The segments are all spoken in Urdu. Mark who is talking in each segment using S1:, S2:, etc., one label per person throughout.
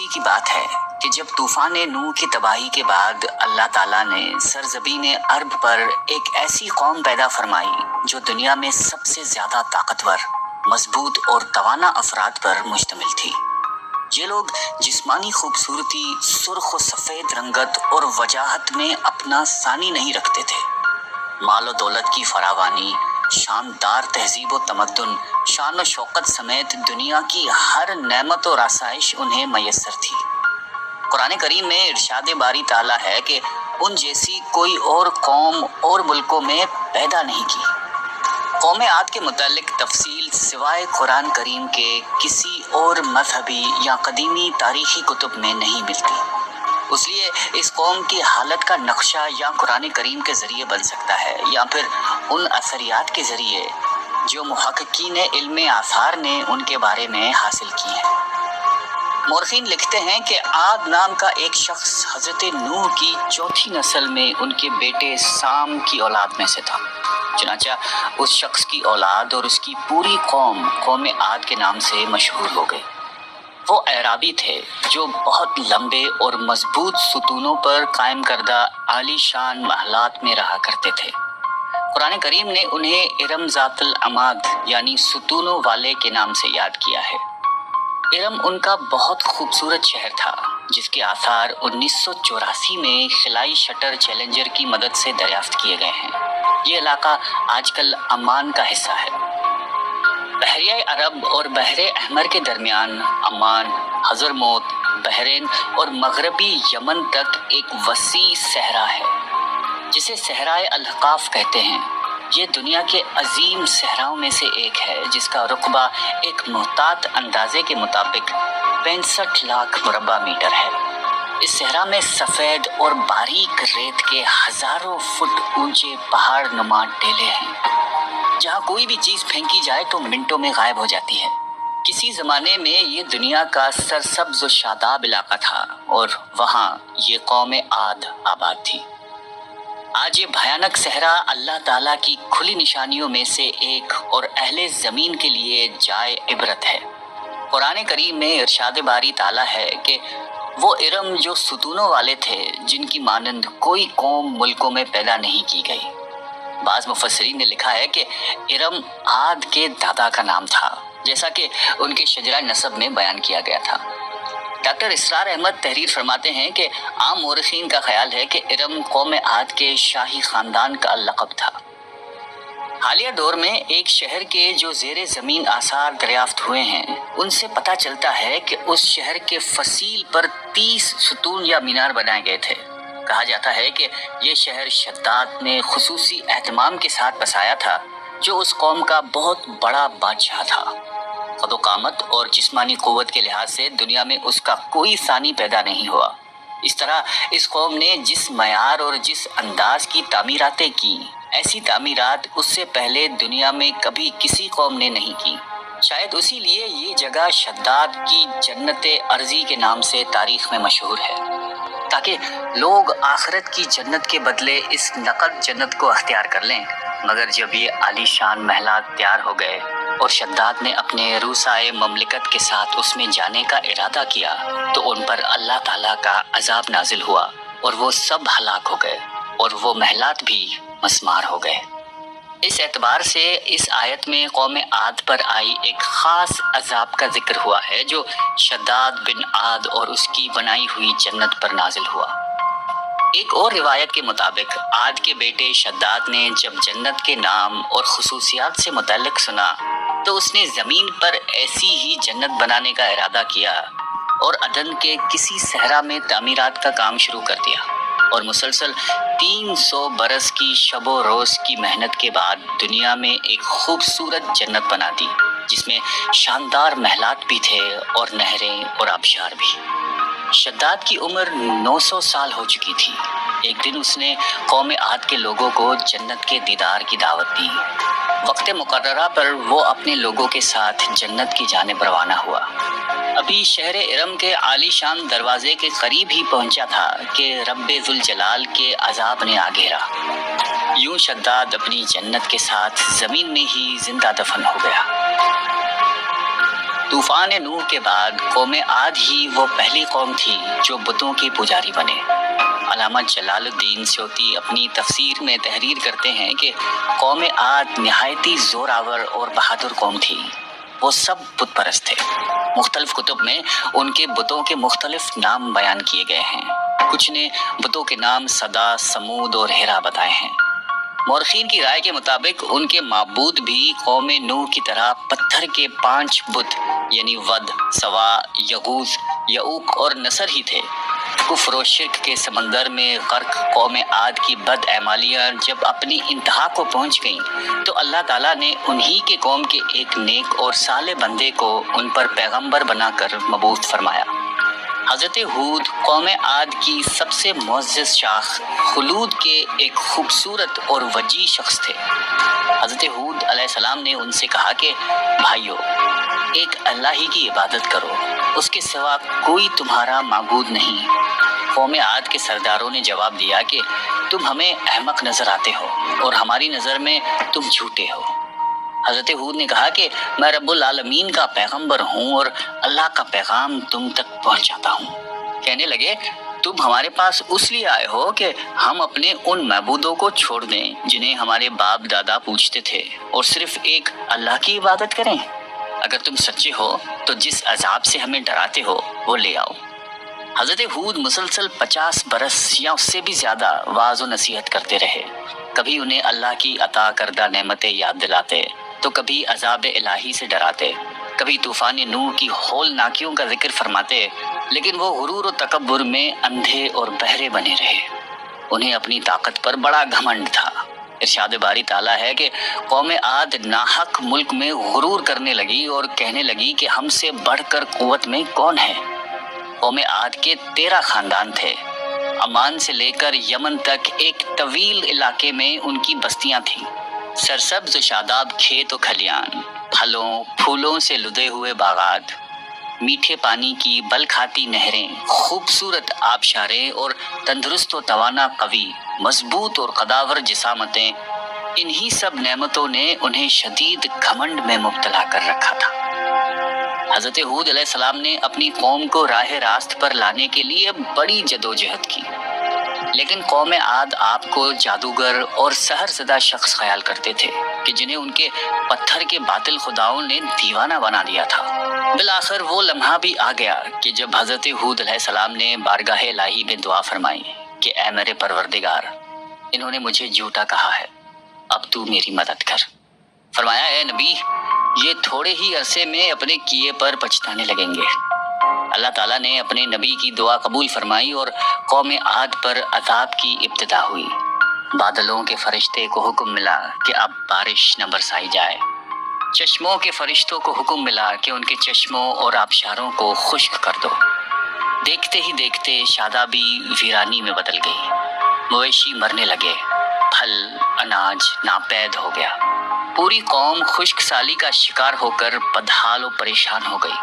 S1: خوشی کی بات ہے کہ جب طوفان نوح کی تباہی کے بعد اللہ تعالیٰ نے سرزمین عرب پر ایک ایسی قوم پیدا فرمائی جو دنیا میں سب سے زیادہ طاقتور، مضبوط اور توانا افراد پر مشتمل تھی۔ یہ لوگ جسمانی خوبصورتی، سرخ و سفید رنگت اور وجاہت میں اپنا ثانی نہیں رکھتے تھے۔ مال و دولت کی فراوانی، شاندار تہذیب و تمدن، شان و شوکت سمیت دنیا کی ہر نعمت اور آسائش انہیں میسر تھی۔ قرآن کریم میں ارشاد باری تعالیٰ ہے کہ ان جیسی کوئی اور قوم اور ملکوں میں پیدا نہیں کی۔ قوم عاد کے متعلق تفصیل سوائے قرآن کریم کے کسی اور مذہبی یا قدیمی تاریخی کتب میں نہیں ملتی۔ اس لیے اس قوم کی حالت کا نقشہ یا قرآن کریم کے ذریعے بن سکتا ہے یا پھر ان اثریات کے ذریعے جو محققین علم آثار نے ان کے بارے میں حاصل کی ہیں۔ مورخین لکھتے ہیں کہ عاد نام کا ایک شخص حضرت نوح کی چوتھی نسل میں ان کے بیٹے سام کی اولاد میں سے تھا۔ چنانچہ اس شخص کی اولاد اور اس کی پوری قوم عاد کے نام سے مشہور ہو گئی۔ وہ اعرابی تھے جو بہت لمبے اور مضبوط ستونوں پر قائم کردہ عالی شان محلات میں رہا کرتے تھے۔ قرآن کریم نے انہیں ارم ذات العماد یعنی ستونوں والے کے نام سے یاد کیا ہے۔ ارم ان کا بہت خوبصورت شہر تھا جس کے آثار 1984 میں خلائی شٹر چیلنجر کی مدد سے دریافت کیے گئے ہیں۔ یہ علاقہ آج کل عمان کا حصہ ہے۔ بحریہ عرب اور بحر احمر کے درمیان عمان، حضرموت، بحرین اور مغربی یمن تک ایک وسیع صحرا ہے جسے صحرائے الاحقاف کہتے ہیں۔ یہ دنیا کے عظیم صحراؤں میں سے ایک ہے جس کا رقبہ ایک محتاط اندازے کے مطابق 65 لاکھ مربع میٹر ہے۔ اس صحرا میں سفید اور باریک ریت کے ہزاروں فٹ اونچے پہاڑ نما ٹیلے ہیں جہاں کوئی بھی چیز پھینکی جائے تو منٹوں میں غائب ہو جاتی ہے۔ کسی زمانے میں یہ دنیا کا سرسبز و شاداب علاقہ تھا اور وہاں یہ قوم عاد آباد تھی۔ آج یہ بھیانک صحرا اللہ تعالیٰ کی کھلی نشانیوں میں سے ایک اور اہل زمین کے لیے جائے عبرت ہے۔ قرآن کریم میں ارشاد باری تعالیٰ ہے کہ وہ ارم جو ستونوں والے تھے جن کی مانند کوئی قوم ملکوں میں پیدا نہیں کی گئی۔ بعض مفسرین نے لکھا ہے کہ ارم عاد کے دادا کا نام تھا جیسا کہ ان کے شجرہ نسب میں بیان کیا گیا تھا۔ ڈاکٹر اسرار احمد تحریر فرماتے ہیں کہ عام مورخین کا خیال ہے کہ ارم قوم عاد کے شاہی خاندان کا لقب تھا۔ حالیہ دور میں ایک شہر کے جو زیر زمین آثار دریافت ہوئے ہیں ان سے پتہ چلتا ہے کہ اس شہر کے فصیل پر 30 ستون یا مینار بنائے گئے تھے۔ کہا جاتا ہے کہ یہ شہر شداد نے خصوصی اہتمام کے ساتھ بسایا تھا جو اس قوم کا بہت بڑا بادشاہ تھا۔ قد و قامت اور جسمانی قوت کے لحاظ سے دنیا میں اس کا کوئی ثانی پیدا نہیں ہوا۔ اس طرح اس قوم نے جس معیار اور جس انداز کی تعمیراتیں کی، ایسی تعمیرات اس سے پہلے دنیا میں کبھی کسی قوم نے نہیں کی۔ شاید اسی لیے یہ جگہ شداد کی جنت ارضی کے نام سے تاریخ میں مشہور ہے، تاکہ لوگ آخرت کی جنت کے بدلے اس نقد جنت کو اختیار کر لیں۔ مگر جب یہ عالی شان محلات تیار ہو گئے اور شداد نے اپنے روسائے مملکت کے ساتھ اس میں جانے کا ارادہ کیا تو ان پر اللہ تعالیٰ کا عذاب نازل ہوا اور وہ سب ہلاک ہو گئے اور وہ محلات بھی مسمار ہو گئے۔ اس اعتبار سے اس آیت میں قوم عاد پر آئی ایک خاص عذاب کا ذکر ہوا ہے جو شداد بن عاد اور اس کی بنائی ہوئی جنت پر نازل ہوا۔ ایک اور روایت کے مطابق عاد کے بیٹے شداد نے جب جنت کے نام اور خصوصیات سے متعلق سنا تو اس نے زمین پر ایسی ہی جنت بنانے کا ارادہ کیا اور عدن کے کسی صحرا میں تعمیرات کا کام شروع کر دیا اور مسلسل 300 برس کی شب و روز کی محنت کے بعد دنیا میں ایک خوبصورت جنت بنا دی جس میں شاندار محلات بھی تھے اور نہریں اور آبشار بھی۔ شداد کی عمر 900 سال ہو چکی تھی۔ ایک دن اس نے قوم عاد کے لوگوں کو جنت کے دیدار کی دعوت دی۔ وقت مقررہ پر وہ اپنے لوگوں کے ساتھ جنت کی جانب روانہ ہوا۔ ابھی شہر ارم کے عالی شان دروازے کے قریب ہی پہنچا تھا کہ رب ذوالجلال کے عذاب نے آ گھیرا۔ یوں شداد اپنی جنت کے ساتھ زمین میں ہی زندہ دفن ہو گیا۔ طوفان نوح کے بعد قوم عاد ہی وہ پہلی قوم تھی جو بتوں کے پجاری بنے۔ علامہ جلال الدین سیوطی اپنی تفسیر میں تحریر کرتے ہیں کہ قوم عاد نہایتی زوراور اور بہادر قوم تھی۔ وہ سب بت پرست تھے۔ مختلف کتب میں ان کے بتوں کے مختلف نام بیان کیے گئے ہیں۔ کچھ نے بتوں کے نام صدا، سمود اور ہیرا بتائے ہیں۔ مورخین کی رائے کے مطابق ان کے معبود بھی قوم نوح کی طرح پتھر کے 5 بت یعنی ود، سوا، یغوث، یعوق اور نصر ہی تھے۔ کفر و شرک کے سمندر میں غرق قوم عاد کی بد اعمالیاں جب اپنی انتہا کو پہنچ گئیں تو اللہ تعالیٰ نے انہی کے قوم کے ایک نیک اور صالح بندے کو ان پر پیغمبر بنا کر مبعوث فرمایا۔ حضرت ہود قوم عاد کی سب سے معزز شاخ خلود کے ایک خوبصورت اور وجیح شخص تھے۔ حضرت ہود علیہ السلام نے ان سے کہا کہ بھائیو، ایک اللہ ہی کی عبادت کرو، اس کے سوا کوئی تمہارا معبود نہیں۔ قوم عاد کے سرداروں نے جواب دیا کہ تم ہمیں احمق نظر آتے ہو اور ہماری نظر میں تم جھوٹے ہو۔ حضرت ہود نے کہا کہ میں رب العالمین کا پیغمبر ہوں اور اللہ کا پیغام تم تک پہنچاتا ہوں۔ کہنے لگے تم ہمارے پاس اس لیے آئے ہو کہ ہم اپنے ان معبودوں کو چھوڑ دیں جنہیں ہمارے باپ دادا پوجتے تھے اور صرف ایک اللہ کی عبادت کریں؟ اگر تم سچے ہو تو جس عذاب سے ہمیں ڈراتے ہو وہ لے آؤ۔ حضرت ہود مسلسل 50 برس یا اس سے بھی زیادہ واعظ و نصیحت کرتے رہے۔ کبھی انہیں اللہ کی عطا کردہ نعمتیں یاد دلاتے تو کبھی عذاب الہی سے ڈراتے، کبھی طوفان نوح کی ہولناکیوں کا ذکر فرماتے، لیکن وہ غرور و تکبر میں اندھے اور بہرے بنے رہے۔ انہیں اپنی طاقت پر بڑا گھمنڈ تھا۔ ارشاد باری تعالیٰ ہے کہ قوم عاد ناحق ملک میں غرور کرنے لگی اور کہنے لگی کہ ہم سے بڑھ کر قوت میں کون ہے۔ قوم عاد کے 13 خاندان تھے۔ عمان سے لے کر یمن تک ایک طویل علاقے میں ان کی بستیاں تھیں۔ سرسبز و شاداب کھیت و کھلیان، پھلوں پھولوں سے لدے ہوئے باغات، میٹھے پانی کی بل کھاتی نہریں، خوبصورت آبشاریں اور تندرست و توانا قوی، مضبوط اور قداور جسامتیں، انہی سب نعمتوں نے انہیں شدید گھمنڈ میں مبتلا کر رکھا تھا۔ حضرت ہود علیہ السلام نے اپنی قوم کو راہ راست پر لانے کے لیے بڑی جدوجہد کی، لیکن قوم عاد آپ کو جادوگر اور سحر زدہ شخص خیال کرتے تھے کہ جنہیں ان کے پتھر کے باطل خداؤں نے دیوانہ بنا دیا تھا۔ بالآخر وہ لمحہ بھی آ گیا کہ جب حضرت ہود علیہ السلام نے بارگاہ الہی میں دعا فرمائی کہ اے میرے پروردگار، انہوں نے مجھے جھوٹا کہا ہے، اب تو میری مدد کر۔ فرمایا اے نبی، یہ تھوڑے ہی عرصے میں اپنے کیے پر پچھتانے لگیں گے۔ اللہ تعالیٰ نے اپنے نبی کی دعا قبول فرمائی اور قوم عاد پر عذاب کی ابتدا ہوئی۔ بادلوں کے فرشتے کو حکم ملا کہ اب بارش نہ برسائی جائے۔ چشموں کے فرشتوں کو حکم ملا کہ ان کے چشموں اور آبشاروں کو خشک کر دو۔ دیکھتے ہی دیکھتے شادابی ویرانی میں بدل گئی، مویشی مرنے لگے، پھل اناج ناپید ہو گیا۔ پوری قوم خشک سالی کا شکار ہو کر بدحال و پریشان ہو گئی۔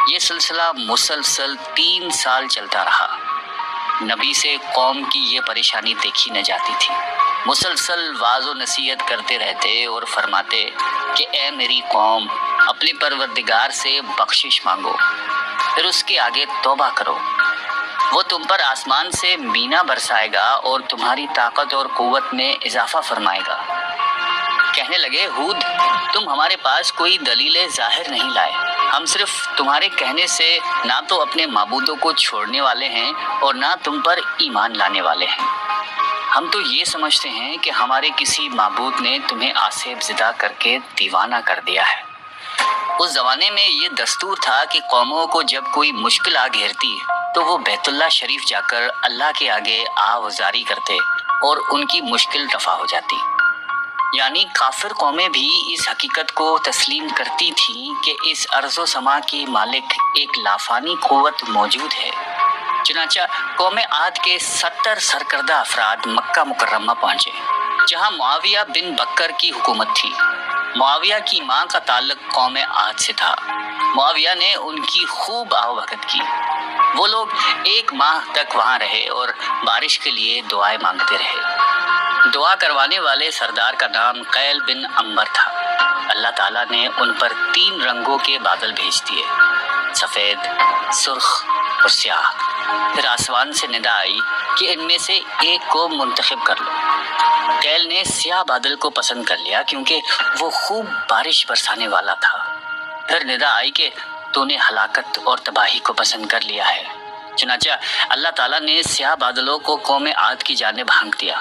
S1: یہ سلسلہ مسلسل 3 سال چلتا رہا۔ نبی سے قوم کی یہ پریشانی دیکھی نہ جاتی تھی۔ مسلسل واعظ و نصیحت کرتے رہتے اور فرماتے کہ اے میری قوم، اپنے پروردگار سے بخشش مانگو، پھر اس کے آگے توبہ کرو، وہ تم پر آسمان سے مینا برسائے گا اور تمہاری طاقت اور قوت میں اضافہ فرمائے گا۔ کہنے لگے ہود، تم ہمارے پاس کوئی دلیل ظاہر نہیں لائے، ہم صرف تمہارے کہنے سے نہ تو اپنے معبودوں کو چھوڑنے والے ہیں اور نہ تم پر ایمان لانے والے ہیں۔ ہم تو یہ سمجھتے ہیں کہ ہمارے کسی معبود نے تمہیں آسیب زدہ کر کے دیوانہ کر دیا ہے۔ اس زمانے میں یہ دستور تھا کہ قوموں کو جب کوئی مشکل آ گھیرتی تو وہ بیت اللہ شریف جا کر اللہ کے آگے آہوازاری کرتے اور ان کی مشکل رفع ہو جاتی۔ یعنی کافر قومیں بھی اس حقیقت کو تسلیم کرتی تھیں کہ اس ارض و سما کی مالک ایک لافانی قوت موجود ہے۔ چنانچہ قوم عاد کے 70 سرکردہ افراد مکہ مکرمہ پہنچے، جہاں معاویہ بن بکر کی حکومت تھی۔ معاویہ کی ماں کا تعلق قوم عاد سے تھا۔ معاویہ نے ان کی خوب آوبھگت کی۔ وہ لوگ 1 ماہ تک وہاں رہے اور بارش کے لیے دعائیں مانگتے رہے۔ دعا کروانے والے سردار کا نام قیل بن عمبر تھا۔ اللہ تعالیٰ نے ان پر 3 رنگوں کے بادل بھیج دیے، سفید، سرخ اور سیاہ۔ پھر آسمان سے ندا آئی کہ ان میں سے ایک کو منتخب کر لو۔ قیل نے سیاہ بادل کو پسند کر لیا کیونکہ وہ خوب بارش برسانے والا تھا۔ پھر ندا آئی کہ تو نے ہلاکت اور تباہی کو پسند کر لیا ہے۔ چنانچہ اللہ تعالیٰ نے سیاہ بادلوں کو قوم عاد کی جانب ہانک دیا،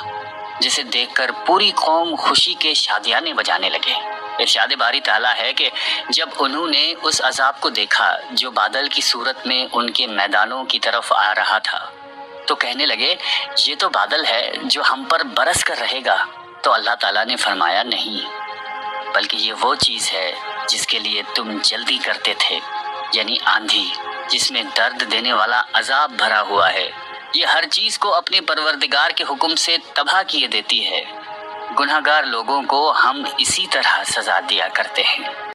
S1: جسے دیکھ کر پوری قوم خوشی کے شادیانے بجانے لگے۔ ارشاد باری تعالیٰ ہے کہ جب انہوں نے اس عذاب کو دیکھا جو بادل کی صورت میں ان کے میدانوں کی طرف آ رہا تھا، تو کہنے لگے یہ تو بادل ہے جو ہم پر برس کر رہے گا۔ تو اللہ تعالیٰ نے فرمایا نہیں، بلکہ یہ وہ چیز ہے جس کے لیے تم جلدی کرتے تھے، یعنی آندھی جس میں درد دینے والا عذاب بھرا ہوا ہے۔ یہ ہر چیز کو اپنے پروردگار کے حکم سے تباہ کیے دیتی ہے۔ گنہگار لوگوں کو ہم اسی طرح سزا دیا کرتے ہیں۔